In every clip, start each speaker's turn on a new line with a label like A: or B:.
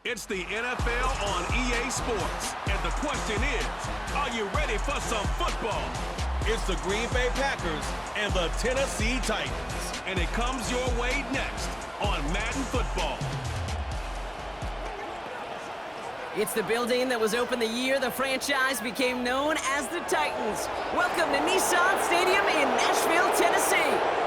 A: It's the NFL on EA Sports. And the question is, are you ready for some football? It's the Green Bay Packers and the Tennessee Titans. And it comes your way next on Madden Football.
B: It's the building that was open the year the franchise became known as the Titans. Welcome to Nissan Stadium in Nashville, Tennessee.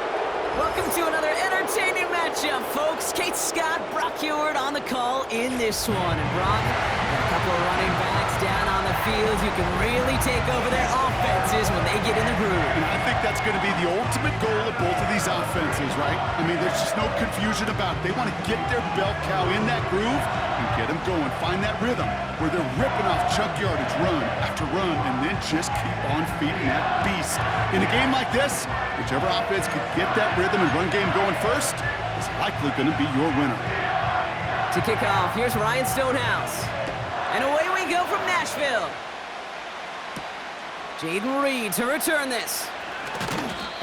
B: Welcome to another entertaining matchup, folks. Kate Scott, Brock Heward on the call in this one. And Brock, a couple of running backs down on the field who can really take over their offenses when they get in the groove.
C: And I think that's going to be the ultimate goal of both of these offenses, right? I mean, there's just no confusion about it. They want to get their bell cow in that groove and get them going. Find that rhythm where they're ripping off chunk yardage, run after run, and then just keep on feeding that beast. In a game like this, whichever offense can get that rhythm and run game going first is likely going to be your winner.
B: To kick off, here's Ryan Stonehouse. And away we go from Nashville. Jaden Reed to return this.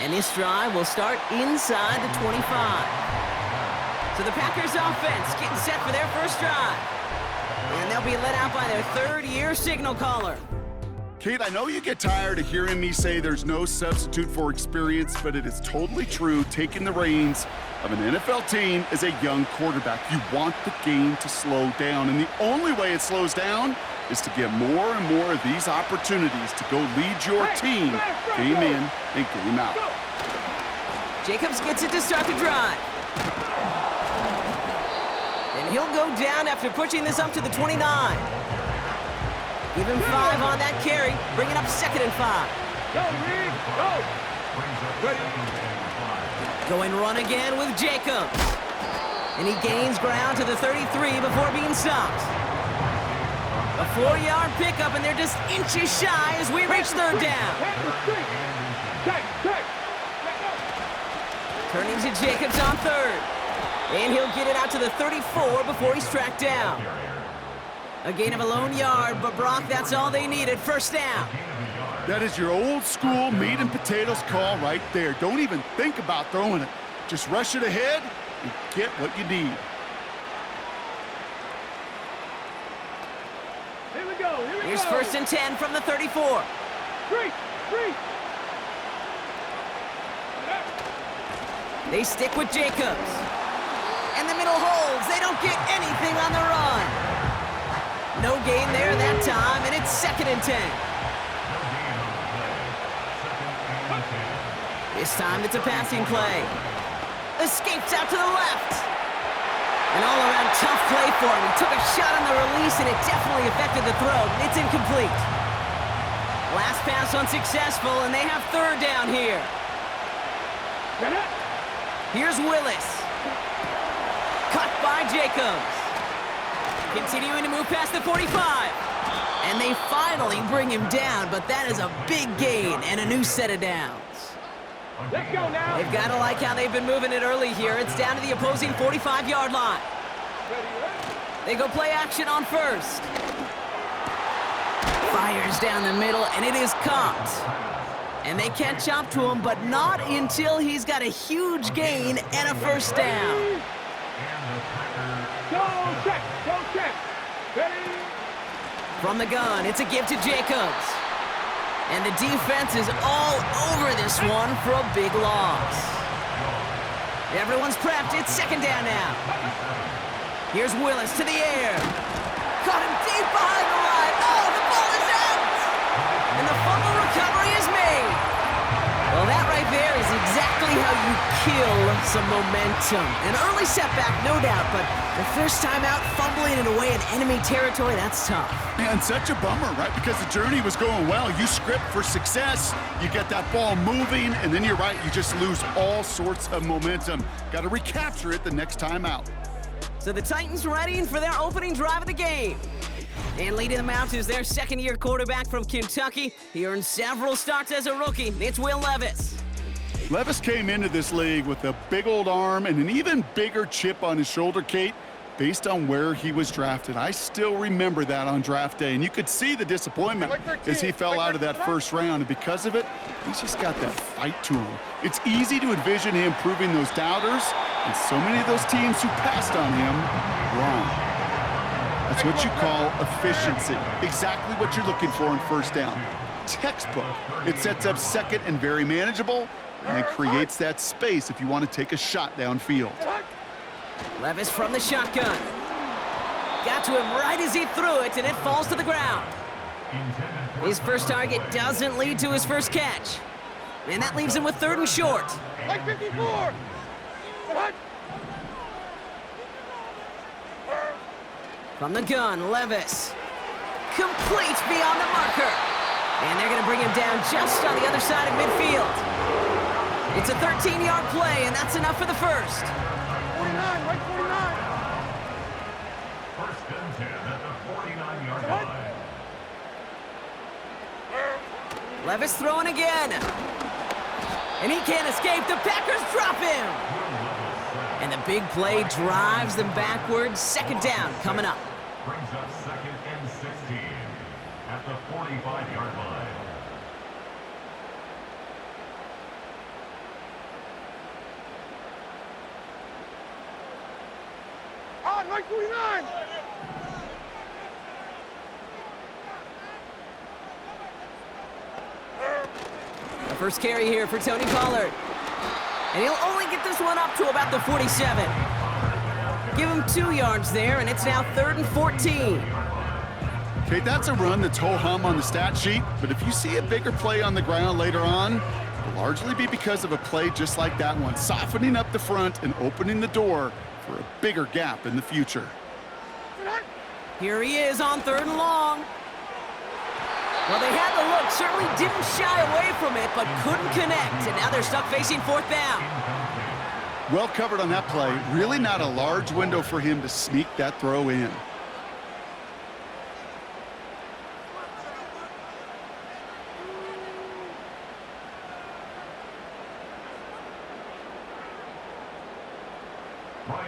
B: And this drive will start inside the 25. So the Packers offense getting set for their first drive. And they'll be led out by their third-year signal caller.
C: Kate, I know you get tired of hearing me say there's no substitute for experience, but it is totally true. Taking the reins of an NFL team is a young quarterback. You want the game to slow down, and the only way it slows down is to get more and more of these opportunities to go lead your team game in and game out.
B: Jacobs gets it to start the drive. And he'll go down after pushing this up to the 29. Even 5 on that carry, bringing up 2nd and 5.
D: Go, Reed, go!
B: Going run again with Jacobs. And he gains ground to the 33 before being stopped. A 4-yard pickup, and they're just inches shy as we reach third down. Turning to Jacobs on third. And he'll get it out to the 34 before he's tracked down. A gain of a lone yard, but Brock, that's all they needed. First down.
C: That is your old school meat and potatoes call right there. Don't even think about throwing it. Just rush it ahead and get what you need.
D: Here we go,
B: Here's 1st and 10 from the 34.
D: Three.
B: They stick with Jacobs. And the middle holds. They don't get anything on the run. No gain there that time, and it's 2nd and 10. This time it's a passing play. Escapes out to the left. An all-around tough play for him. He took a shot on the release, and it definitely affected the throw. It's incomplete. Last pass unsuccessful, and they have third down here. Here's Willis. Cut by Jacobs. Continuing to move past the 45. And they finally bring him down, but that is a big gain and a new set of downs.
D: Let's go now.
B: They've got to like how they've been moving it early here. It's down to the opposing 45-yard line. They go play action on first. Fires down the middle, and it is caught. And they catch up to him, but not until he's got a huge gain and a first down.
D: Go check. Ready?
B: From the gun, it's a give to Jacobs. And the defense is all over this one for a big loss. Everyone's prepped. It's 2nd down now. Here's Willis to the air. Caught him deep behind the line. Oh, the ball is out! And the fumble recovery is made. Well, that right there is exactly how you kill some momentum. An early setback, no doubt, but the first time out, fumbling it away in enemy territory, that's tough.
C: Man, such a bummer, right? Because the journey was going well. You script for success, you get that ball moving, and then you're right, you just lose all sorts of momentum. Got to recapture it the next time out.
B: So the Titans readying for their opening drive of the game. And leading them out is their 2nd-year quarterback from Kentucky. He earned several starts as a rookie. It's Will Levis.
C: Levis came into this league with a big old arm and an even bigger chip on his shoulder, Kate, based on where he was drafted. I still remember that on draft day, and you could see the disappointment as he fell out of that first round, and because of it, he's just got that fight to him. It's easy to envision him proving those doubters, and so many of those teams who passed on him wrong. It's what you call efficiency. Exactly what you're looking for in first down. Textbook. It sets up second and very manageable, and it creates that space if you want to take a shot downfield.
B: Levis from the shotgun. Got to him right as he threw it, and it falls to the ground. His first target doesn't lead to his first catch. And that leaves him with 3rd and short.
D: Like 54. What?
B: From the gun, Levis. Complete beyond the marker. And they're going to bring him down just on the other side of midfield. It's a 13-yard play, and that's enough for the first.
D: 49, right 49.
E: First and 10 at the 49-yard line.
B: Levis throwing again. And he can't escape. The Packers drop him. And the big play drives them backwards. 2nd down coming up.
E: Brings up 2nd and 16 at the 45-yard line.
D: On, right 49.
B: The first carry here for Tony Pollard. And he'll only get this one up to about the 47. Give him 2 yards there, and it's now 3rd and 14.
C: Okay, that's a run that's ho-hum on the stat sheet, but if you see a bigger play on the ground later on, it'll largely be because of a play just like that one, softening up the front and opening the door for a bigger gap in the future.
B: Here he is on 3rd and long. Well, they had the look, certainly didn't shy away from it, but couldn't connect, and now they're stuck facing 4th down.
C: Well covered on that play. Really not a large window for him to sneak that throw in.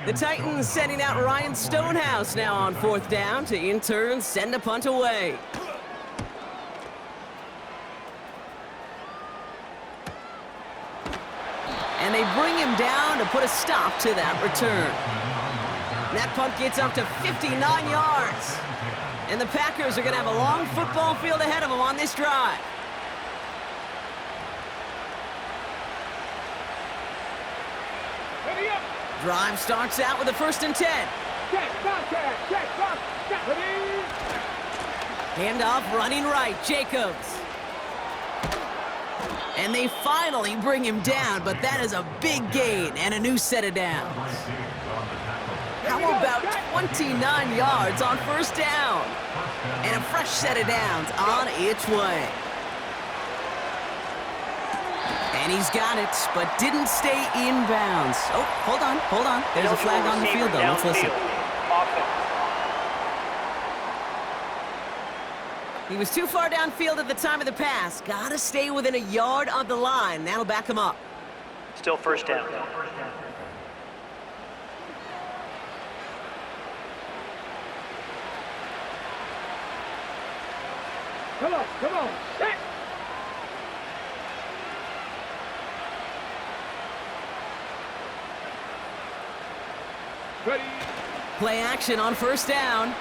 B: The Titans sending out Ryan Stonehouse now on 4th down to in turn send a punt away. And they bring him down to put a stop to that return. That punt gets up to 59 yards. And the Packers are going to have a long football field ahead of them on this drive.
D: Ready up.
B: Drive starts out with a 1st and 10.
D: Check, contact, check, contact. Ready.
B: Handoff running right, Jacobs. And they finally bring him down, but that is a big gain and a new set of downs. How about 29 yards on 1st down? And a fresh set of downs on its way. And he's got it, but didn't stay in bounds. Oh, hold on. There's a flag on the field, though. Let's listen. He was too far downfield at the time of the pass. Gotta stay within a yard of the line. That'll back him up.
F: Still 1st down.
D: Come on. Check. Ready.
B: Play action on 1st down.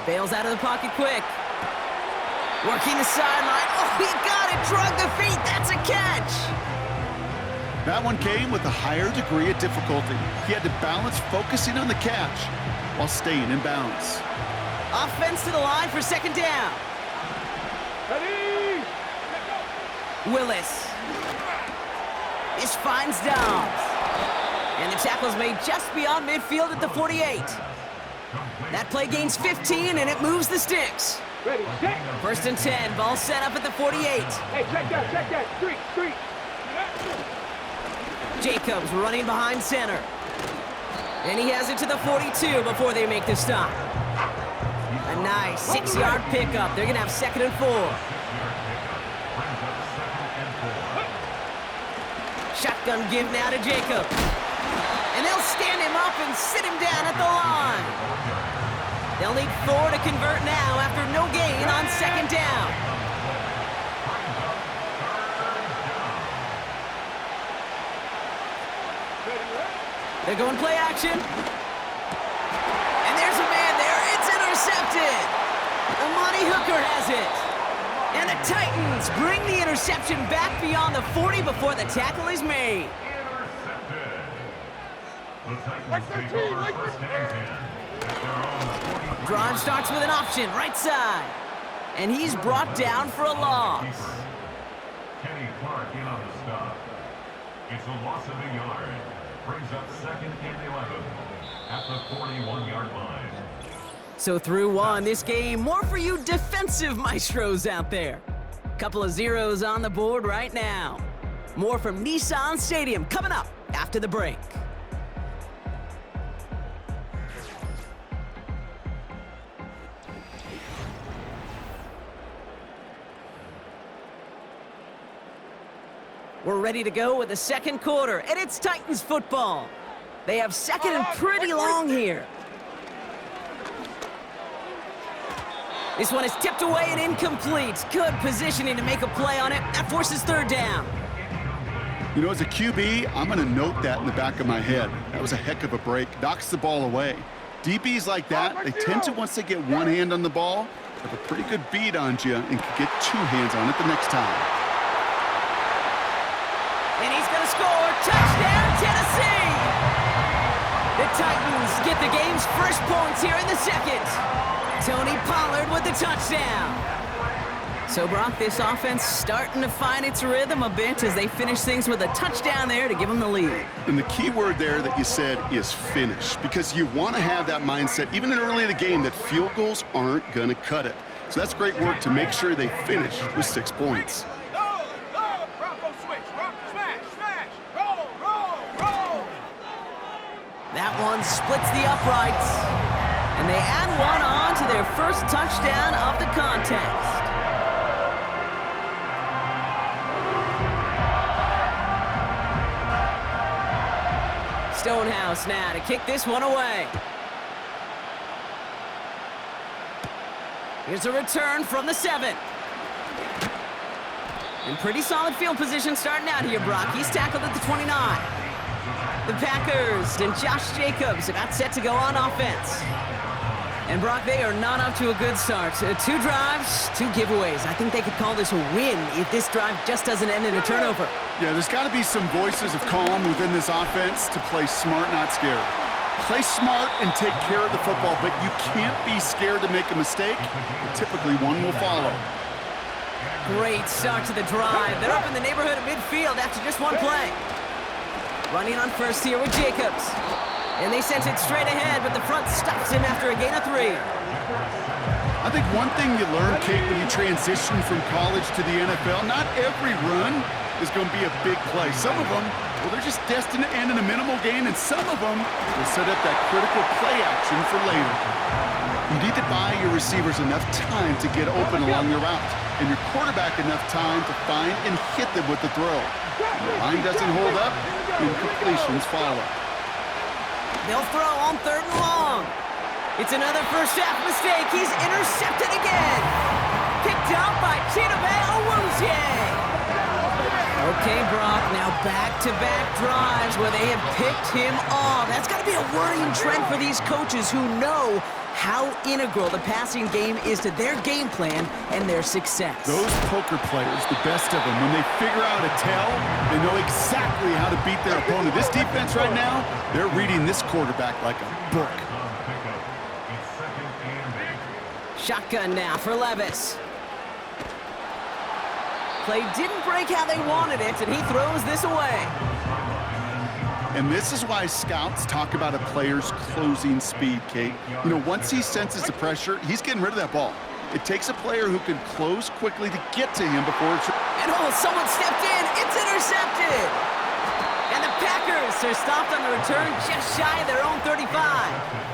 B: Bails out of the pocket quick. Working the sideline. Oh, he got it. Drug the feet. That's a catch.
C: That one came with a higher degree of difficulty. He had to balance focusing on the catch while staying in bounds.
B: Offense to the line for 2nd down.
D: Ready.
B: Willis. This finds Dobbs. And the tackle's made just beyond midfield at the 48. That play gains 15, and it moves the sticks.
D: Ready. Check.
B: 1st and 10. Ball set up at the 48.
D: Hey, check that. Street.
B: Jacobs running behind center. And he has it to the 42 before they make the stop. A nice 6-yard pickup. They're going to have 2nd and 4. Shotgun give now to Jacobs. And they'll stand him up and sit him down at the line. They'll need 4 to convert now after no gain on 2nd down. They're going play action. And there's a man there. It's intercepted. Amani Hooker has it. And the Titans bring the interception back beyond the 40 before the tackle is made.
E: Intercepted. The Titans take over first and 10 at their own 43.
B: Drive starts with an option, right side. And he's brought down for a loss.
E: Kenny Clark in on the stop. It's a loss of a yard. Brings up second and 11 at the 41-yard line.
B: So through one, this game, more for you defensive maestros out there. Couple of zeros on the board right now. More from Nissan Stadium coming up after the break. We're ready to go with the second quarter, and it's Titans football. They have second and pretty long here. This one is tipped away and incomplete. Good positioning to make a play on it. That forces third down.
C: You know, as a QB, I'm going to note that in the back of my head. That was a heck of a break. Knocks the ball away. DBs like that, they tend to, once they get one hand on the ball, have a pretty good beat on you and can get two hands on it the next time.
B: And he's going to score. Touchdown, Tennessee! The Titans get the game's first points here in the second. Tony Pollard with the touchdown. So, Brock, this offense starting to find its rhythm a bit as they finish things with a touchdown there to give them the lead.
C: And the key word there that you said is finish, because you want to have that mindset, even in early in the game, that field goals aren't going to cut it. So that's great work to make sure they finish with 6 points.
B: That one splits the uprights. And they add one on to their first touchdown of the contest. Stonehouse now to kick this one away. Here's a return from the 7. In pretty solid field position starting out here, Brock. He's tackled at the 29. The Packers and Josh Jacobs about set to go on offense. And Brock, they are not up to a good start. 2 drives, 2 giveaways. I think they could call this a win if this drive just doesn't end in a turnover.
C: Yeah, there's got to be some voices of calm within this offense to play smart, not scared. Play smart and take care of the football, but you can't be scared to make a mistake. Typically, one will follow.
B: Great start to the drive. They're up in the neighborhood of midfield after just one play. Running on first here with Jacobs. And they sent it straight ahead, but the front stops him after a gain of 3.
C: I think one thing you learn, Kate, when you transition from college to the NFL, not every run is going to be a big play. Some of them, well, they're just destined to end in a minimal gain, and some of them will set up that critical play action for later. You need to buy your receivers enough time to get open along your route, and your quarterback enough time to find and hit them with the throw. When the line doesn't hold up, incompletions follow.
B: They'll throw on 3rd and long. It's another first half mistake. He's intercepted again. Picked up by Chidobe Awuzie. Okay, Brock, now back-to-back drives where they have picked him off. That's got to be a worrying trend for these coaches who know how integral the passing game is to their game plan and their success.
C: Those poker players, the best of them, when they figure out a tell, they know exactly how to beat their opponent. This defense right now, they're reading this quarterback like a book.
B: Shotgun now for Levis. Play didn't break how they wanted it, and he throws this away.
C: And this is why scouts talk about a player's closing speed, Kate. You know, once he senses the pressure, he's getting rid of that ball. It takes a player who can close quickly to get to him before it's...
B: And someone stepped in. It's intercepted. And the Packers are stopped on the return just shy of their own 35.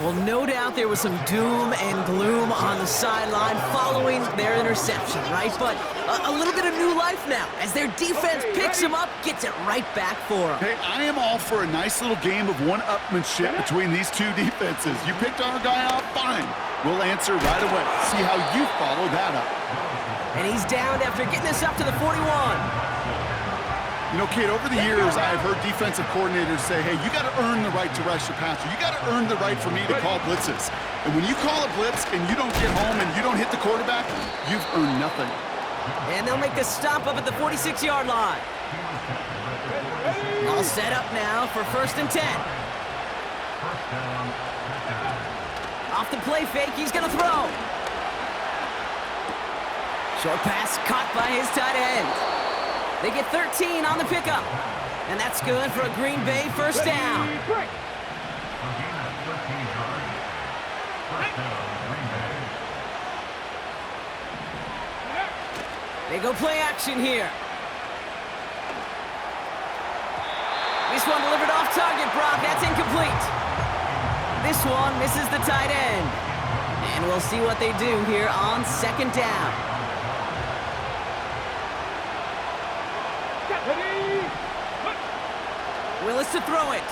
B: Well, no doubt there was some doom and gloom on the sideline following their interception, right? But a little bit of new life now as their defense picks them up, gets it right back for them.
C: Hey, I am all for a nice little game of one-upmanship between these two defenses. You picked our guy out, fine. We'll answer right away. See how you follow that up.
B: And he's downed after getting this up to the 41.
C: You know, Kate, over the years, I've heard defensive coordinators say, hey, you got to earn the right to rush your passer. You got to earn the right for me to call blitzes. And when you call a blitz and you don't get home and you don't hit the quarterback, you've earned nothing.
B: And they'll make the stop up at the 46-yard line. All set up now for 1st and 10. Off the play fake, he's going to throw. Short pass caught by his tight end. They get 13 on the pickup. And that's good for a Green Bay 1st down. They go play action here. This one delivered off target, Brock. That's incomplete. This one misses the tight end. And we'll see what they do here on 2nd down. Willis to throw it.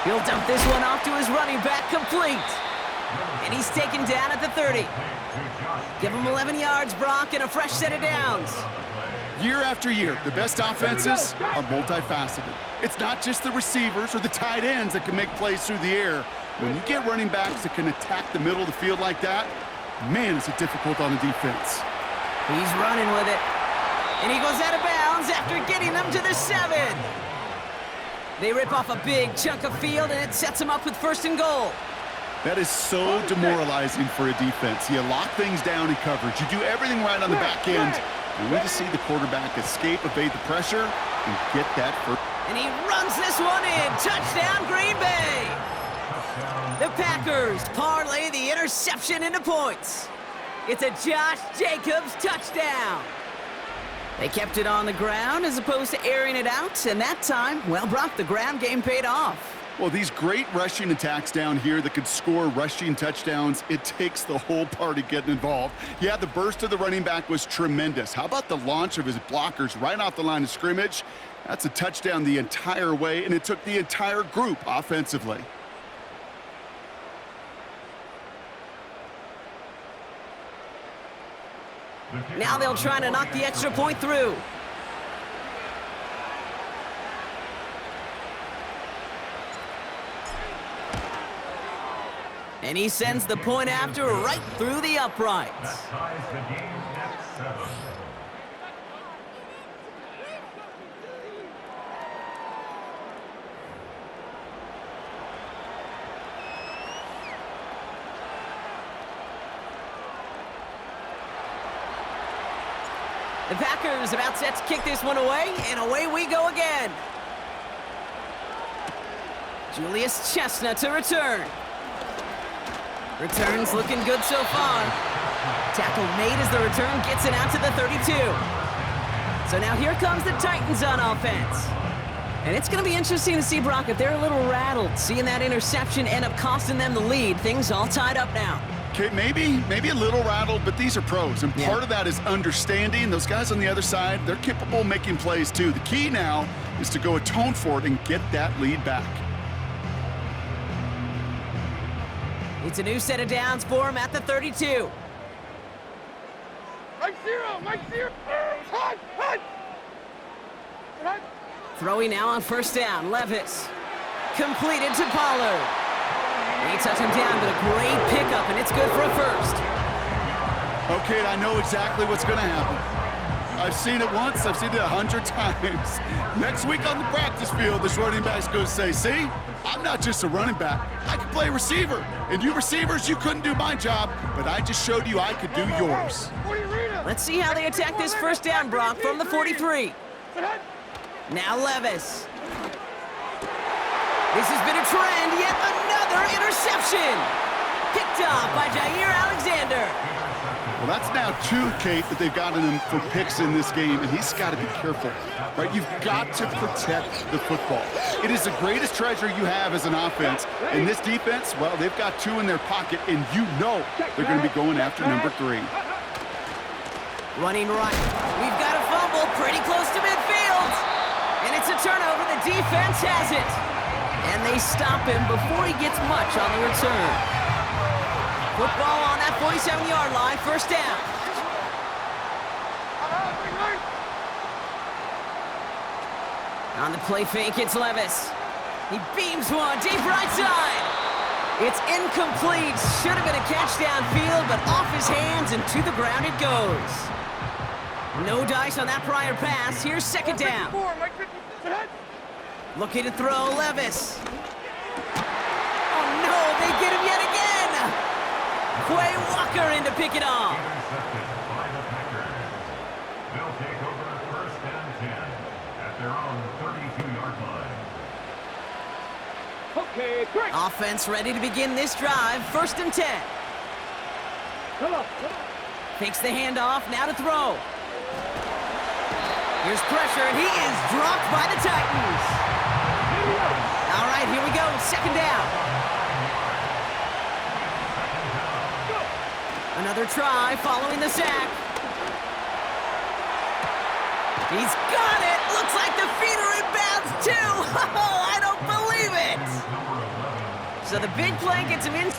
B: He'll dump this one off to his running back, complete. And he's taken down at the 30. Give him 11 yards, Brock, and a fresh set of downs.
C: Year after year, the best offenses are multifaceted. It's not just the receivers or the tight ends that can make plays through the air. When you get running backs that can attack the middle of the field like that, man, is it difficult on the defense.
B: He's running with it. And he goes out of bounds after getting them to the 7. They rip off a big chunk of field, and it sets them up with 1st and goal.
C: That is so demoralizing for a defense. You lock things down in coverage. You do everything right on the back end. And we just see the quarterback escape, evade the pressure, and get that first.
B: And he runs this one in. Touchdown, Green Bay. The Packers parlay the interception into points. It's a Josh Jacobs touchdown. They kept it on the ground as opposed to airing it out, and that time, well, Brock, the ground game paid off.
C: Well, these great rushing attacks down here that could score rushing touchdowns, it takes the whole party getting involved. Yeah, the burst of the running back was tremendous. How about the launch of his blockers right off the line of scrimmage? That's a touchdown the entire way, and it took the entire group offensively.
B: Now they'll try to knock the extra point through. And he sends the point after right through the uprights.
E: That ties the game at 7.
B: The Packers about set to kick this one away, and away we go again. Julius Chestnut to return. Return's looking good so far. Tackle made as the return gets it out to the 32. So now here comes the Titans on offense. And it's going to be interesting to see, Brock, if they're a little rattled, seeing that interception end up costing them the lead. Things all tied up now.
C: Okay, maybe a little rattled, but these are pros, and part of that is understanding. Those guys on the other side, they're capable of making plays too. The key now is to go atone for it and get that lead back.
B: It's a new set of downs for him at the 32.
D: Mike zero. Hunt.
B: Throwing now on 1st down, Levis. Completed to Pollard. They touch him down, but a great pickup, and it's good for a 1st.
C: Okay, I know exactly what's going to happen. I've seen it once, I've seen it 100 times. Next week on the practice field, this running back's going to say, see, I'm not just a running back. I can play receiver. And you receivers, you couldn't do my job, but I just showed you I could do yours.
B: Let's see how they attack this 1st down, Brock, from the 43. Now Levis. This has been a trend, yet another interception. Picked off by Jair Alexander.
C: Well, that's now 2, Kate, that they've gotten him for picks in this game, and he's got to be careful, right? You've got to protect the football. It is the greatest treasure you have as an offense. In this defense, well, they've got 2 in their pocket, and you know they're going to be going after number 3.
B: Running right. We've got a fumble pretty close to midfield. And it's a turnover. The defense has it. And they stop him before he gets much on the return. Football on that 47-yard line, 1st down. On the play fake, it's Levis. He beams one deep right side. It's incomplete. Should have been a catch downfield, but off his hands and to the ground it goes. No dice on that prior pass. Here's second down. Looking to throw, Levis. Oh no, they get him yet again. Quay Walker in to pick it off.
E: Intercepted by the Packers. They'll take over first and 10 at their own 32-yard line.
D: Okay, great.
B: Offense ready to begin this drive. First and 10.
D: Come on.
B: Takes the handoff, now to throw. Here's pressure, and he is dropped by the Titans. All right, here we go, second down. Another try following the sack. He's got it. Looks like the feet are in bounds too. Oh, I don't believe it. So the big play gets him in.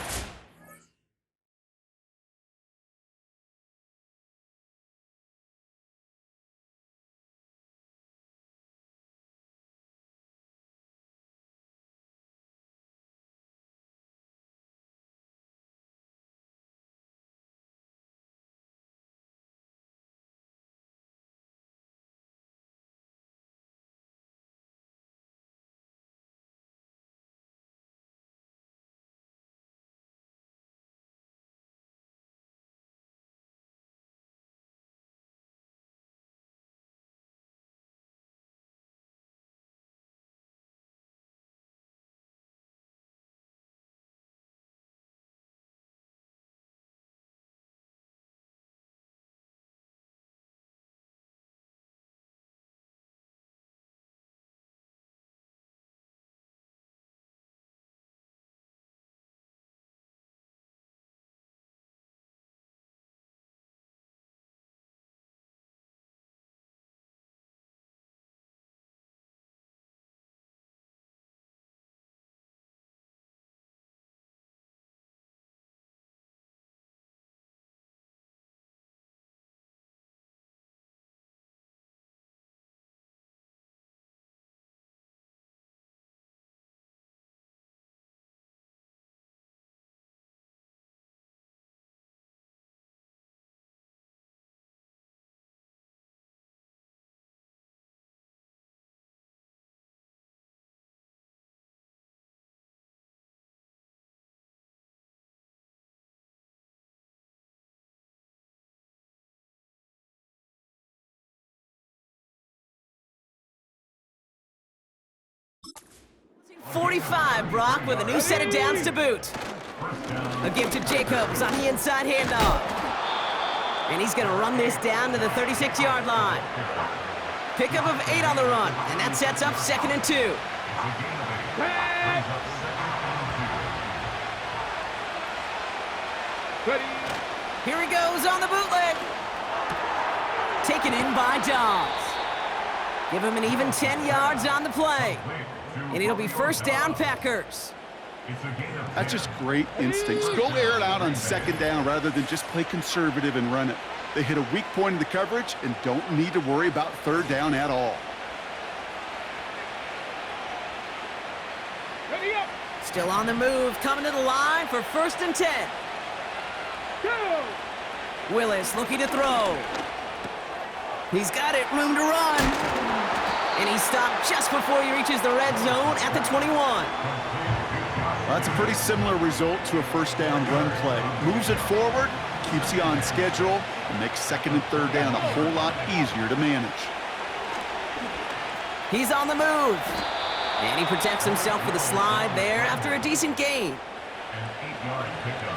B: .45, Brock, with a new set of downs to boot. A give to Jacobs on the inside handoff. And he's going to run this down to the 36-yard line. Pickup of 8 on the run, and that sets up second and 2. Here he goes on the bootleg. Taken in by Dobbs. Give him an even 10 yards on the play. And it'll be first down, Packers.
C: That's just great instincts. Go air it out on second down rather than just play conservative and run it. They hit a weak point in the coverage and don't need to worry about third down at all.
B: Still on the move, coming to the line for first and 10.
D: Go!
B: Willis looking to throw. He's got it, room to run. And he stopped just before he reaches the red zone at the 21.
C: That's a pretty similar result to a first down run play. Moves it forward, keeps you on schedule, and makes second and third down a whole lot easier to manage.
B: He's on the move. And he protects himself with a slide there after a decent gain.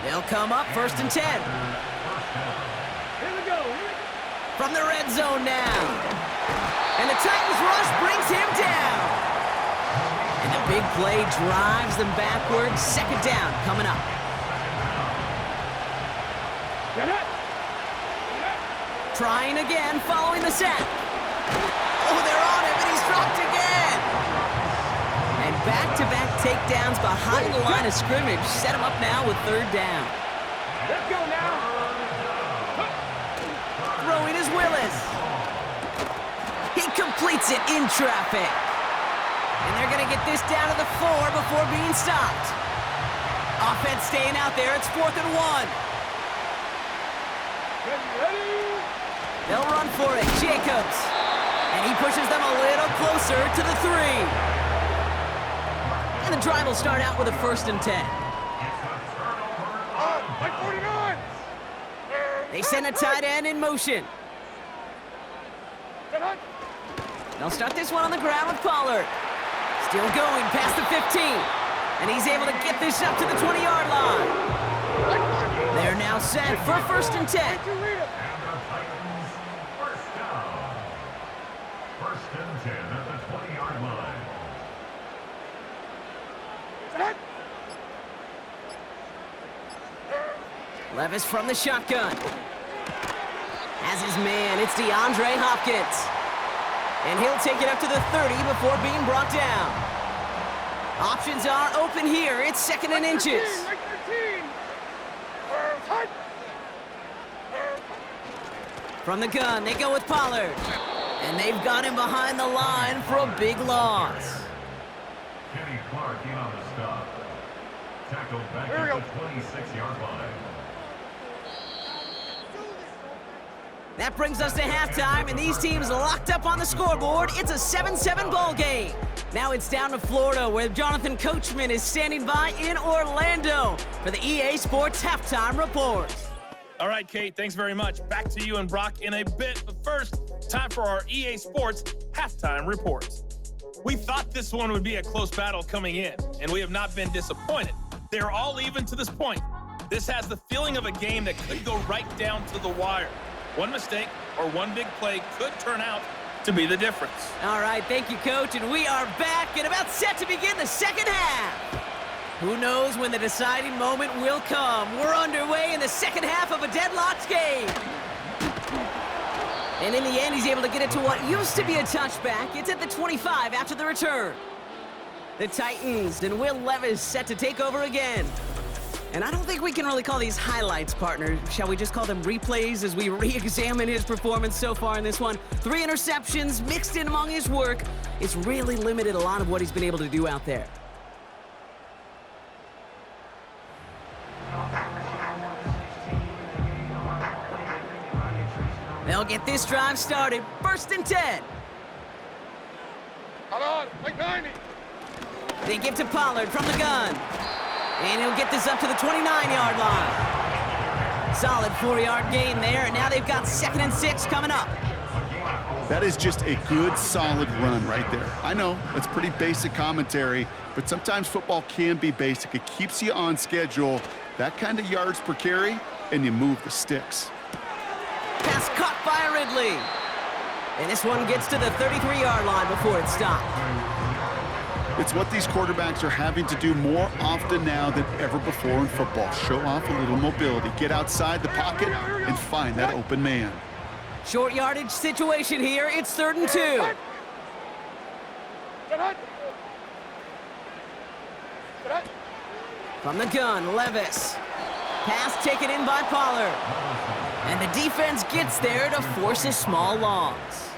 B: They'll come up first and 10.
D: Here we go.
B: From the red zone now. And the Titans rush brings him down. And the big play drives them backwards. Second down coming up. Trying again following the sack. Oh, they're on him, and he's dropped again. And back-to-back takedowns behind the line of scrimmage set him up now with third down.
D: Let's go now.
B: Throwing is Willis. He completes it in traffic. get this down to the 4 before being stopped. Offense staying out there. It's 4th and 1. They'll run for it. Jacobs. And he pushes them a little closer to the 3. And the drive will start out with a 1st and 10.
D: Like 49.
B: They send a tight end in motion. They'll start this one on the ground with Pollard. Still going past the 15. And he's able to get this up to the 20-yard line. They're now set for 1st and 10.
E: And the Titans, first down. 1st and 10 at the 20-yard line.
B: Levis from the shotgun. As his man, it's DeAndre Hopkins. And he'll take it up to the 30 before being brought down. Options are open here. It's 2nd and inches.
D: Like 13.
B: From the gun, they go with Pollard. And they've got him behind the line for a big loss.
E: Kenny Clark in on the stop. Tackled back at the 26-yard line.
B: That brings us to halftime, and these teams locked up on the scoreboard. It's a 7-7 ball game. Now it's down to Florida, where Jonathan Coachman is standing by in Orlando for the EA Sports Halftime Report.
F: All right, Kate, thanks very much. Back to you and Brock in a bit. But first, time for our EA Sports Halftime Report. We thought this one would be a close battle coming in, and we have not been disappointed. They're all even to this point. This has the feeling of a game that could go right down to the wire. One mistake or one big play could turn out to be the difference.
B: All right, thank you, Coach, and we are back and about set to begin the second half. Who knows when the deciding moment will come? We're underway in the second half of a deadlocked game. And in the end, he's able to get it to what used to be a touchback. It's at the 25 after the return. The Titans and Will Levis set to take over again. And I don't think we can really call these highlights, partner. Shall we just call them replays as we re-examine his performance so far in this one? 3 interceptions mixed in among his work. It's really limited a lot of what he's been able to do out there. They'll get this drive started. 1st and 10.
D: Hold on, like 90.
B: They give to Pollard from the gun. And he'll get this up to the 29-yard line. Solid 4-yard gain there, and now they've got 2nd and 6 coming up.
C: That is just a good, solid run right there. I know, it's pretty basic commentary, but sometimes football can be basic. It keeps you on schedule, that kind of yards per carry, and you move the sticks.
B: Pass caught by Ridley. And this one gets to the 33-yard line before it's stopped.
C: It's what these quarterbacks are having to do more often now than ever before in football. Show off a little mobility, get outside the pocket, and find that open man.
B: Short yardage situation here. It's 3rd and 2. From the gun, Levis. Pass taken in by Pollard. And the defense gets there to force a small loss.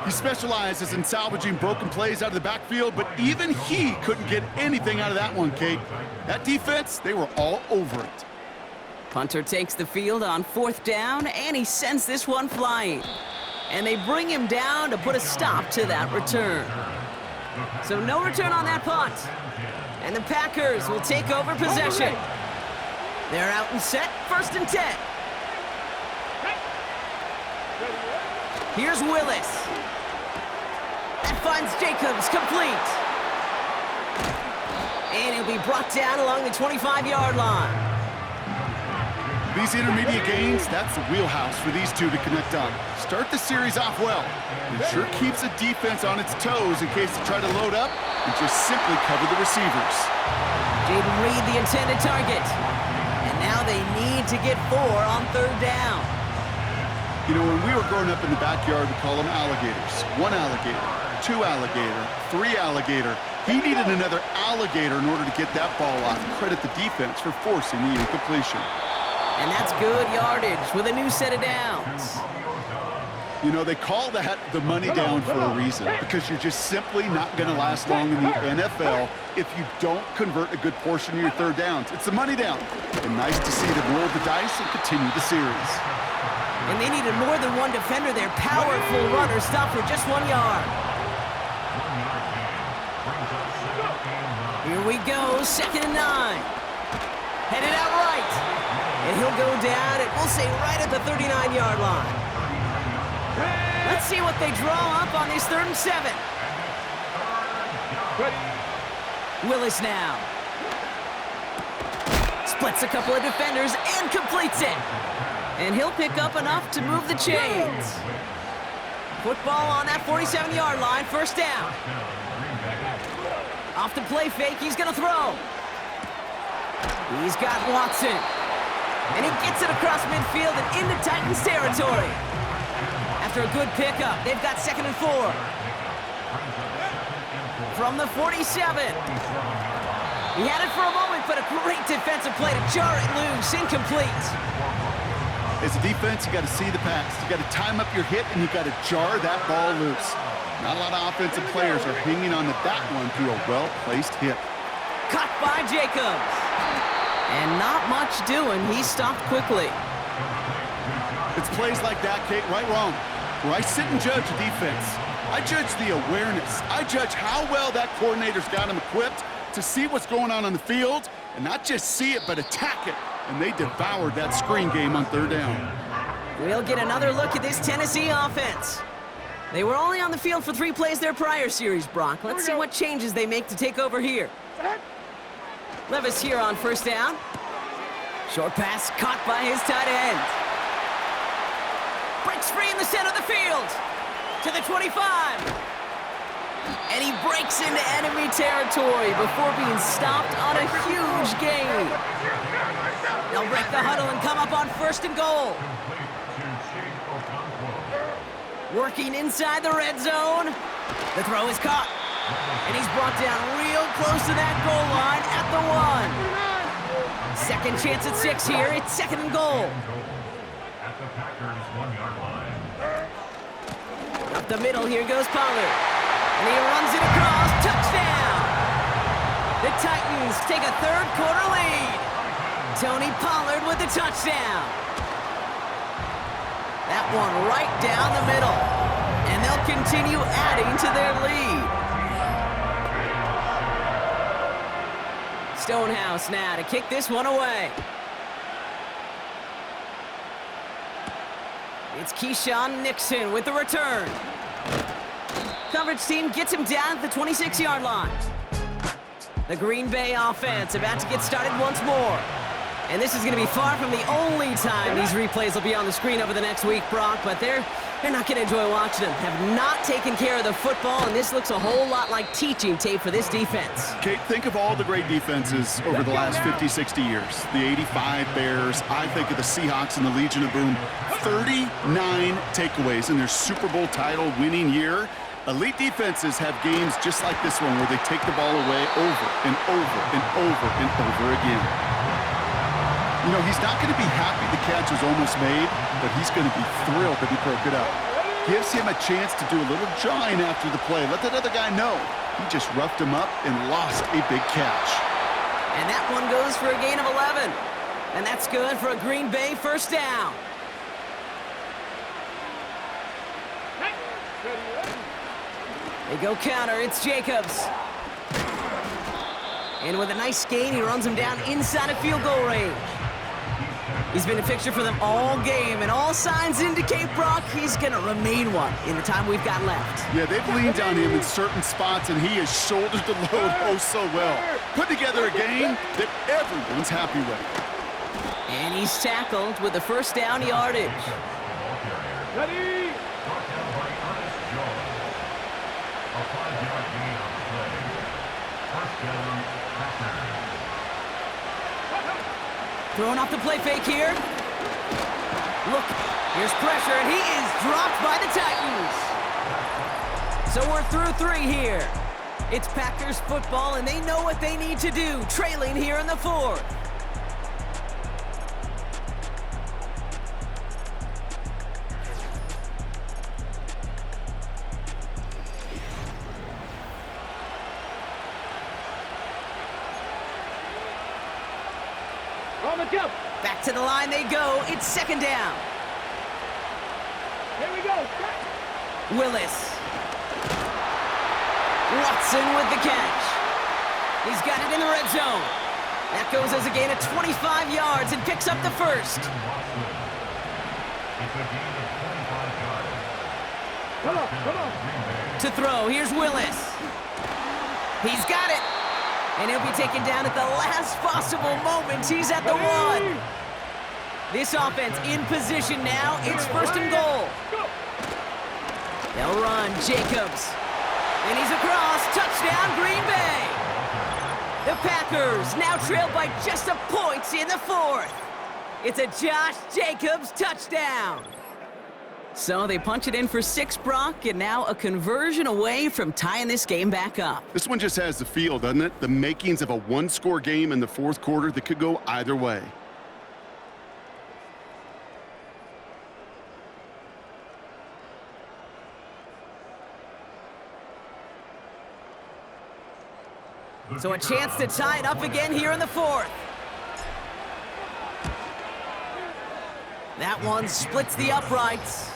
C: He specializes in salvaging broken plays out of the backfield, but even he couldn't get anything out of that one, Kate. That defense, they were all over it.
B: Punter takes the field on 4th down, and he sends this one flying. And they bring him down to put a stop to that return. So no return on that punt. And the Packers will take over possession. They're out and set, 1st and 10. Here's Willis. That finds Jacobs complete. And he'll be brought down along the 25-yard line.
C: These intermediate gains, that's the wheelhouse for these two to connect on. Start the series off well. It sure keeps the defense on its toes in case they try to load up and just simply cover the receivers.
B: Jaden Reed, the intended target. And now they need to get 4 on 3rd down.
C: You know, when we were growing up in the backyard, we call them alligators. 1 alligator, 2 alligator, 3 alligator. He needed another alligator in order to get that ball off. Credit the defense for forcing the incompletion.
B: And that's good yardage with a new set of downs.
C: You know, they call that the money down for a reason, because you're just simply not going to last long in the NFL if you don't convert a good portion of your third downs. It's the money down. And nice to see them roll the dice and continue the series.
B: And they needed more than one defender. Their powerful runner stopped for just 1 yard. Here we go, 2nd and 9. Headed out right. And he'll go down, and we'll say right at the 39-yard line. Let's see what they draw up on this 3rd and 7. Willis now. Splits a couple of defenders and completes it. And he'll pick up enough to move the chains. Football on that 47-yard line, 1st down. Off the play fake, he's gonna throw. He's got Watson. And he gets it across midfield and into Titans territory. After a good pickup, they've got 2nd and 4. From the 47. He had it for a moment, but a great defensive play to jar it loose, incomplete.
C: As a defense, you got to see the pass. You got to time up your hit, and you got to jar that ball loose. Not a lot of offensive players are hanging on to that one through a well-placed hit.
B: Caught by Jacobs. And not much doing. He stopped quickly.
C: It's plays like that, Kate, right, wrong, where I sit and judge a defense. I judge the awareness. I judge how well that coordinator's got him equipped to see what's going on the field, and not just see it, but attack it. And they devoured that screen game on 3rd down.
B: We'll get another look at this Tennessee offense. They were only on the field for 3 plays their prior series, Brock. Let's see what changes they make to take over here. Levis here on 1st down. Short pass caught by his tight end. Breaks free in the center of the field. To the 25. And he breaks into enemy territory before being stopped on a huge gain. They'll break the huddle and come up on 1st and goal. Working inside the red zone. The throw is caught. And he's brought down real close to that goal line at the 1. 2nd chance at 6 here. It's 2nd and goal.
E: At the Packers' 1-yard line.
B: Up the middle, here goes Pollard. And he runs it across. Touchdown! The Titans take a 3rd quarter lead. Tony Pollard with the touchdown. That one right down the middle. And they'll continue adding to their lead. Stonehouse now to kick this one away. It's Keyshawn Nixon with the return. Coverage team gets him down at the 26-yard line. The Green Bay offense about to get started once more. And this is going to be far from the only time these replays will be on the screen over the next week, Brock, but they're not going to enjoy watching them. Have not taken care of the football, and this looks a whole lot like teaching tape for this defense.
C: Kate, think of all the great defenses over the last 50, 60 years. The 85 Bears, I think of the Seahawks and the Legion of Boom. 39 takeaways in their Super Bowl title winning year. Elite defenses have games just like this one where they take the ball away over and over and over and over again. You know, he's not going to be happy the catch was almost made, but he's going to be thrilled that he broke it up. Gives him a chance to do a little jawing after the play. Let that other guy know. He just roughed him up and lost a big catch.
B: And that one goes for a gain of 11. And that's good for a Green Bay 1st down. They go counter. It's Jacobs. And with a nice gain, he runs him down inside of field goal range. He's been a fixture for them all game, and all signs indicate, Brock, he's going to remain one in the time we've got left.
C: Yeah, they've leaned on him in certain spots, and he has shouldered the load oh so well. Put together a game that everyone's happy with.
B: And he's tackled with the 1st down yardage.
D: Ready?
E: A 5-yard gain on the play. 1st down, Packers.
B: Throwing off the play fake here. Look, here's pressure, and he is dropped by the Titans. So we're through 3 here. It's Packers football, and they know what they need to do, trailing here in the 4th.
D: on the jump.
B: Back to the line they go. It's second down.
D: Here we go. Set.
B: Willis. Watson with the catch. He's got it in the red zone. That goes as a gain of 25 yards and picks up the first.
E: It's a gain of 25 yards.
D: Come on, come on.
B: To throw, here's Willis. He's got it. And he'll be taken down at the last possible moment. He's at the 1. This offense in position now. It's first and goal. They'll run. Jacobs. And he's across. Touchdown, Green Bay. The Packers now trail by just a point in the 4th. It's a Josh Jacobs touchdown. So they punch it in for 6, Brock, and now a conversion away from tying this game back up.
C: This one just has the feel, doesn't it? The makings of a one-score game in the 4th quarter that could go either way.
B: So a chance to tie it up again here in the 4th. That one splits the uprights.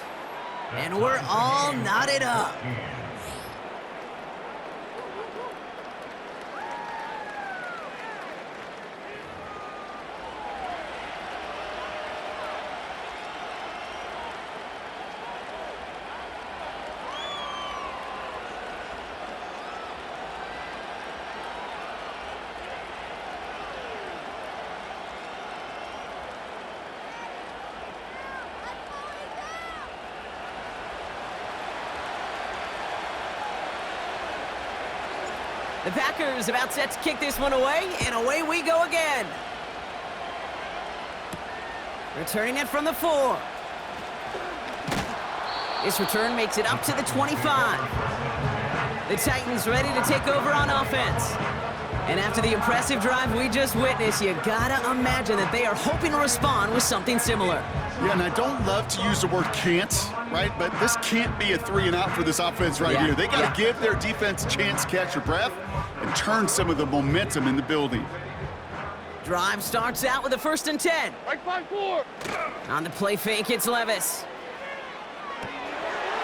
B: And we're all knotted up. The Packers about set to kick this one away, and away we go again. Returning it from the 4. This return makes it up to the 25. The Titans ready to take over on offense. And after the impressive drive we just witnessed, you gotta imagine that they are hoping to respond with something similar.
C: Yeah, and I don't love to use the word can't, right? But this can't be a 3-and-out for this offense right here. They got to give their defense a chance to catch their breath and turn some of the momentum in the building.
B: Drive starts out with a 1st and 10.
D: Right 5-4.
B: On the play fake, it's Levis.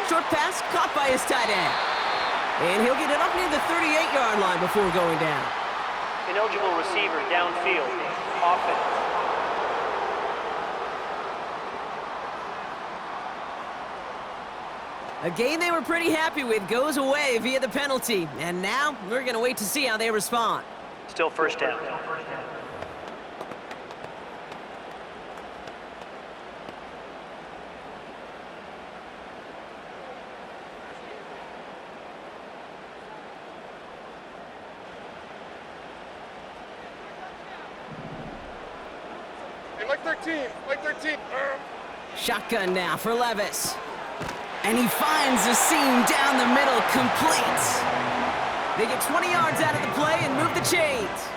B: Short pass caught by his tight end. And he'll get it up near the 38-yard line before going down.
G: Ineligible receiver downfield. Offense.
B: A game they were pretty happy with goes away via the penalty. And now we're going to wait to see how they respond.
G: Still first down.
D: Hey, Mike 13. Mike 13.
B: Shotgun now for Levis. And he finds the seam down the middle, complete. They get 20 yards out of the play and move the chains.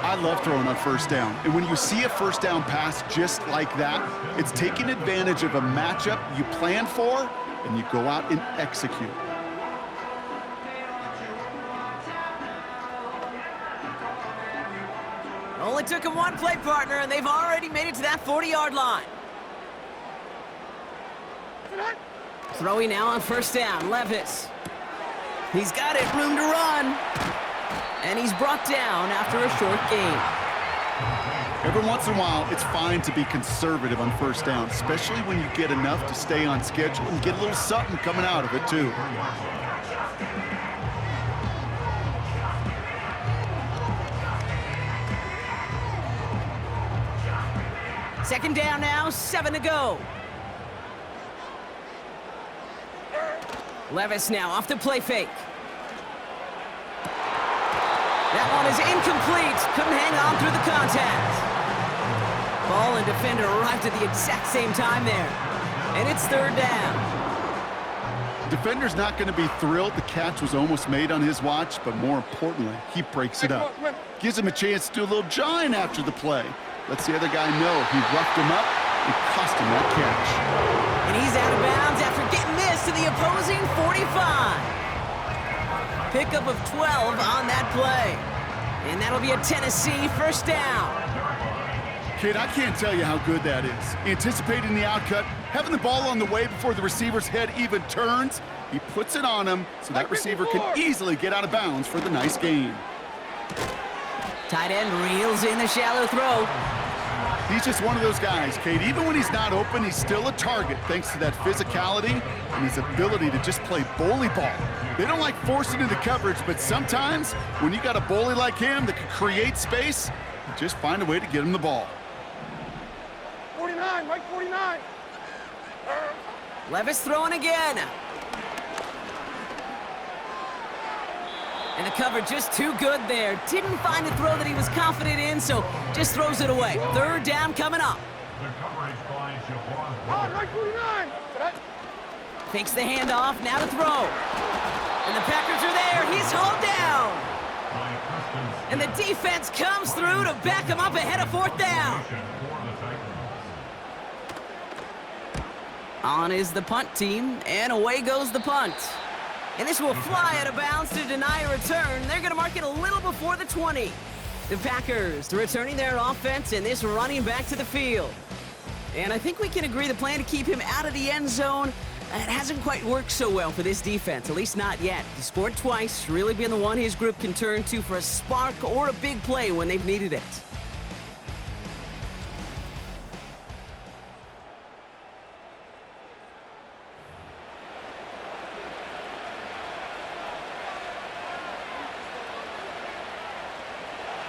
C: I love throwing on 1st down. And when you see a 1st down pass just like that, it's taking advantage of a matchup you plan for, and you go out and execute.
B: Only took him one play, partner, and they've already made it to that 40-yard line. Throwing now on 1st down, Levis. He's got it, room to run. And he's brought down after a short gain.
C: Every once in a while, it's fine to be conservative on 1st down, especially when you get enough to stay on schedule and get a little something coming out of it, too.
B: Second down now, 7 to go. Levis now off the play fake. That one is incomplete. Couldn't hang on through the contact. Ball and defender arrived at the exact same time there. And it's 3rd down.
C: Defender's not going to be thrilled the catch was almost made on his watch, but more importantly, he breaks it up. Gives him a chance to do a little jawing after the play. Lets the other guy know he roughed him up and cost him that catch.
B: And he's out of bounds after getting this to the opposing 45. Pickup of 12 on that play. And that'll be a Tennessee 1st down.
C: Kid, I can't tell you how good that is. Anticipating the outcut, having the ball on the way before the receiver's head even turns, he puts it on him so that receiver can easily get out of bounds for the nice gain.
B: Tight end reels in the shallow throw.
C: He's just one of those guys, Kate. Even when he's not open, he's still a target thanks to that physicality and his ability to just play bully ball. They don't like forcing into coverage, but sometimes when you got a bully like him that can create space, you just find a way to get him the ball.
D: 49, Mike 49.
B: Levis throwing again. And the cover just too good there. Didn't find a throw that he was confident in, so just throws it away. Third down coming up.
E: The coverage by Javon
D: Oh,
E: Bullard.
D: Mike 49.
B: Fakes the handoff, now to throw. And the Packers are there. He's hauled down.
E: By Kristen
B: And the defense comes through to back him up ahead of fourth down.
E: for the Titans.
B: On is the punt team, and away goes the punt. And this will fly out of bounds to deny a return. They're going to mark it a little before the 20. The Packers returning their offense and this running back to the field. And I think we can agree the plan to keep him out of the end zone, it hasn't quite worked so well for this defense, at least not yet. He scored twice, really been the one his group can turn to for a spark or a big play when they've needed it.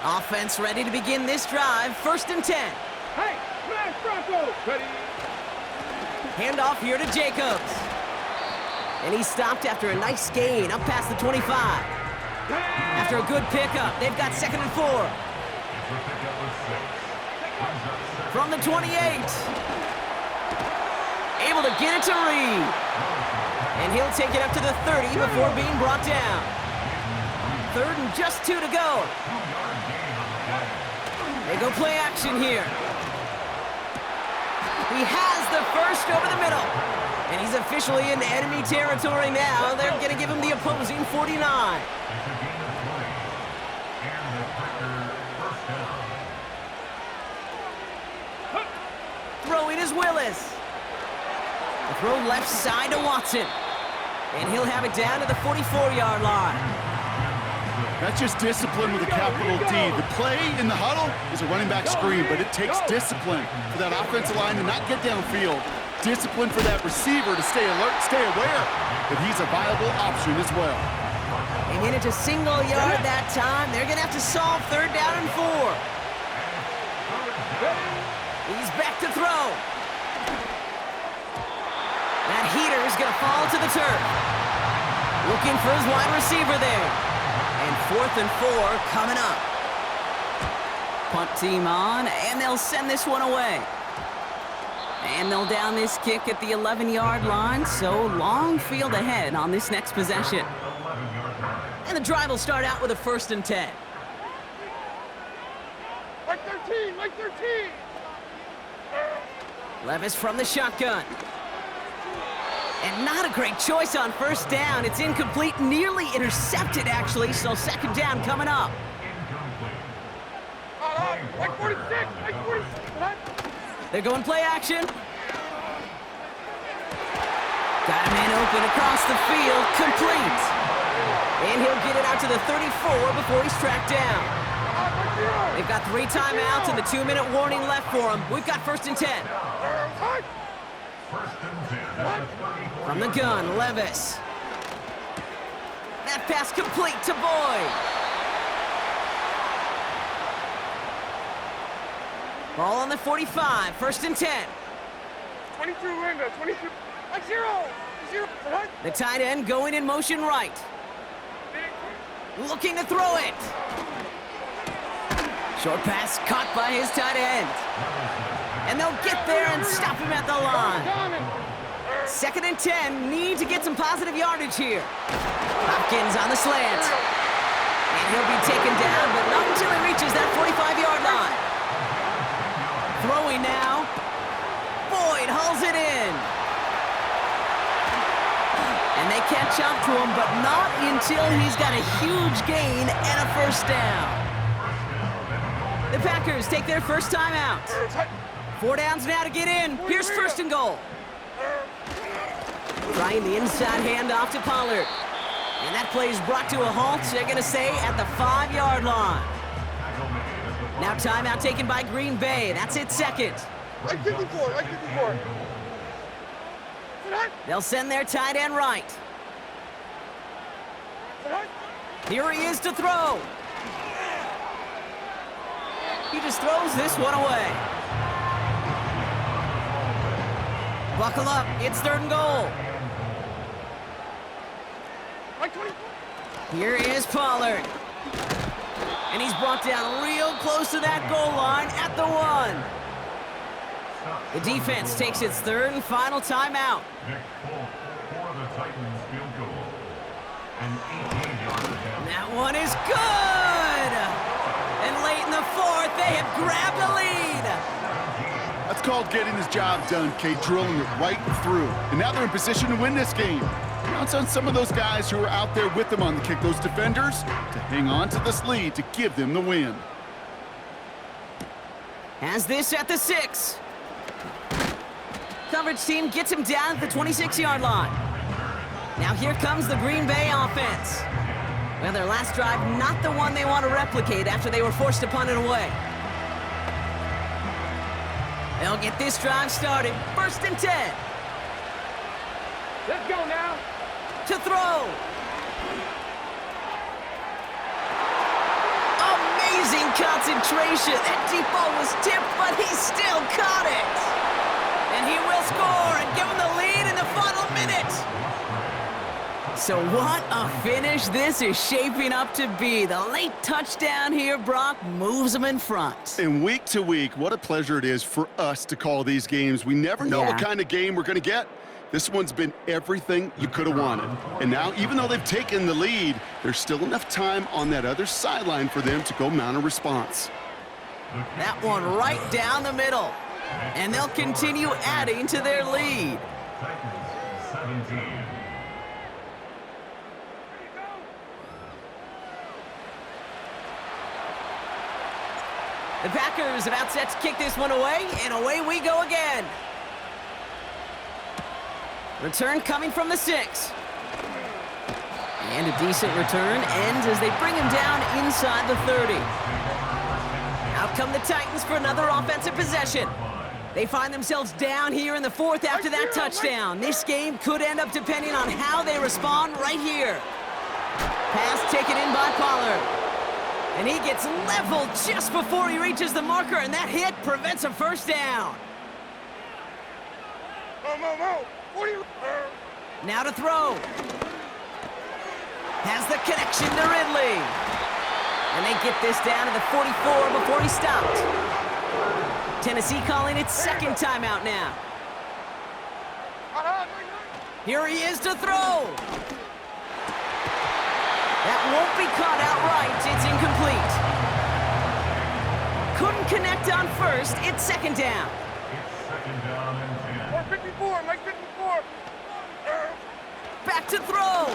B: Offense ready to begin this drive. 1st and 10.
D: Hey, smash Broncos. Ready.
B: Handoff here to Jacobs. And he stopped after a nice gain up past the 25. After a good pickup, they've got 2nd and 4. From the 28. Able to get it to Reed. And he'll take it up to the 30 before being brought down. 3rd and just 2 to go. They go play action here. He has the first over the middle. And he's officially in enemy territory now. They're going to give him the opposing 49. Throwing is Willis. The throw left side to Watson. And he'll have it down to the 44-yard line.
C: That's just discipline with a capital D. The play in the huddle is a running back screen, but it takes discipline for that offensive line to not get downfield. Discipline for that receiver to stay alert, stay aware that he's a viable option as well.
B: They get it to single yard that time. They're going to have to solve 3rd down and 4. He's back to throw. That heater is going to fall to the turf. Looking for his wide receiver there. And 4th and 4 coming up. Punt team on, and they'll send this one away. And they'll down this kick at the 11-yard line, so long field ahead on this next possession. And the drive will start out with a 1st and 10.
D: Mike 13, Mike 13.
B: Levis from the shotgun. And not a great choice on 1st down. It's incomplete, nearly intercepted, actually, so 2nd down coming up.
D: Mike 46, Mike 46.
B: They're going play action. Got a man open across the field, complete. And he'll get it out to the 34 before he's tracked down. They've got 3 timeouts and the 2-minute warning left for them. We've got 1st and 10. From the gun, Levis. That pass complete to Boyd. Ball on the 45, 1st and 10.
D: 22 Linda, 22. Like 0.
B: The tight end going in motion right. Looking to throw it. Short pass caught by his tight end. And they'll get there and stop him at the line. 2nd and 10, need to get some positive yardage here. Hopkins on the slant. And he'll be taken down, but not until he reaches that 45-yard line. Throwing now. Boyd hauls it in. And they catch up to him, but not until he's got a huge gain and a 1st down. The Packers take their first time out. 4 downs now to get in. Here's first and goal. Trying the inside handoff to Pollard. And that play is brought to a halt, they're going to say, at the 5-yard line. Now timeout taken by Green Bay. That's its second.
D: Right 54, right 54.
B: They'll send their tight end right. Here he is to throw. He just throws this one away. Buckle up, it's third and goal. Here is Pollard. And he's brought down real close to that goal line at the 1. The defense takes its third and final timeout.
E: For the Titans field goal. An 18-yard attempt.
B: That one is good! And late in the 4th, they have grabbed the lead.
C: That's called getting his job done, Kate, drilling it right through. And now they're in position to win this game. Now it's on some of those guys who are out there with them on the kick, those defenders, to hang on to this lead to give them the win.
B: Has this at the 6. Coverage team gets him down at the 26-yard line. Now here comes the Green Bay offense. Well, their last drive, not the one they want to replicate after they were forced to punt it away. They'll get this drive started. First and 10.
D: Let's go now.
B: To throw. Amazing concentration. That deep ball was tipped, but he still caught it. And he will score and give him the lead in the final minute. So what a finish this is shaping up to be. The late touchdown here, Brock, moves them in front.
C: And week to week, what a pleasure it is for us to call these games. We never know what kind of game we're going to get. This one's been everything you could have wanted. And now, even though they've taken the lead, there's still enough time on that other sideline for them to go mount a response.
B: That one right down the middle. And they'll continue adding to their lead.
E: Titans 17.
B: The Packers about set to kick this one away, and away we go again. Return coming from the 6. And a decent return ends as they bring him down inside the 30. Out come the Titans for another offensive possession. They find themselves down here in the 4th after that touchdown. This game could end up depending on how they respond right here. Pass taken in by Pollard. And he gets leveled just before he reaches the marker, and that hit prevents a first down. Now to throw. Has the connection to Ridley. And they get this down to the 44 before he stopped. Tennessee calling its second timeout now. Here he is to throw. That won't be caught outright. It's incomplete. Couldn't connect on first. It's second down.
E: It's second down and 10.
D: 54, Mike 54.
B: Back to throw.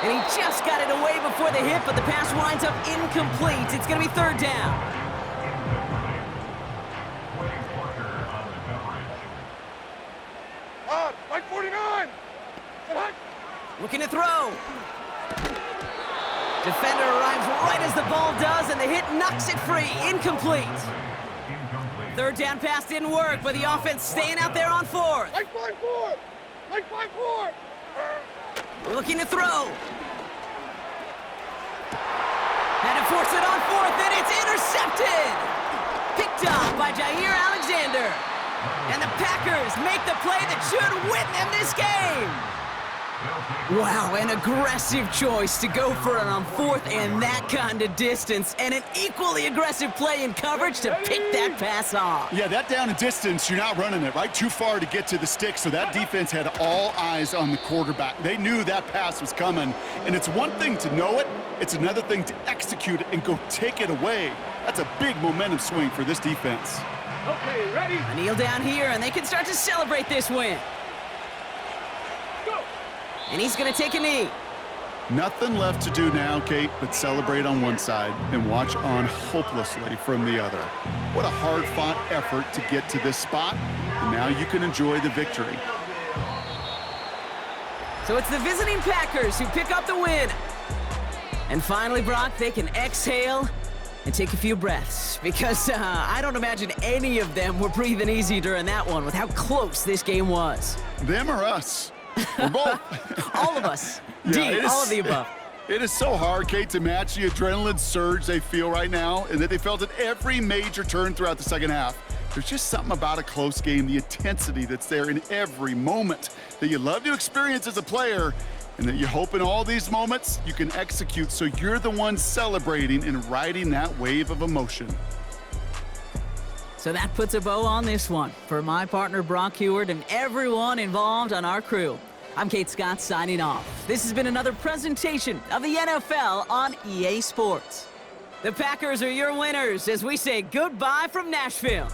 B: And he just got it away before the hit, but the pass winds up incomplete. It's going to be third down.
D: Mike 49.
B: Looking to throw. Defender arrives right as the ball does, and the hit knocks it free. Incomplete. Third down pass didn't work, but the offense staying out there on 4th.
D: Mike 5-4. Mike 5-4.
B: Looking to throw. And to force it on 4th, and it's intercepted. Picked off by Jair Alexander. And the Packers make the play that should win them this game. Wow, an aggressive choice to go for it on 4th and that kind of distance, and an equally aggressive play in coverage to pick that pass off.
C: Yeah, that down and distance, you're not running it, right? Too far to get to the stick, so that defense had all eyes on the quarterback. They knew that pass was coming, and it's one thing to know it, it's another thing to execute it and go take it away. That's a big momentum swing for this defense.
D: Okay, ready?
B: A kneel down here, and they can start to celebrate this win.
D: Go.
B: And he's going to take a knee.
C: Nothing left to do now, Kate, but celebrate on one side and watch on hopelessly from the other. What a hard-fought effort to get to this spot, and now you can enjoy the victory.
B: So it's the visiting Packers who pick up the win. And finally, Brock, they can exhale and take a few breaths, because I don't imagine any of them were breathing easy during that one with how close this game was.
C: Them or us? Or both.
B: All of us.
C: Yeah,
B: all of the above.
C: It is so hard, Kate, to match the adrenaline surge they feel right now and that they felt at every major turn throughout the second half. There's just something about a close game, the intensity that's there in every moment that you love to experience as a player, and that you hope in all these moments you can execute so you're the one celebrating and riding that wave of emotion.
B: So that puts a bow on this one. For my partner Brock Heward and everyone involved on our crew, I'm Kate Scott signing off. This has been another presentation of the NFL on EA Sports. The Packers are your winners as we say goodbye from Nashville.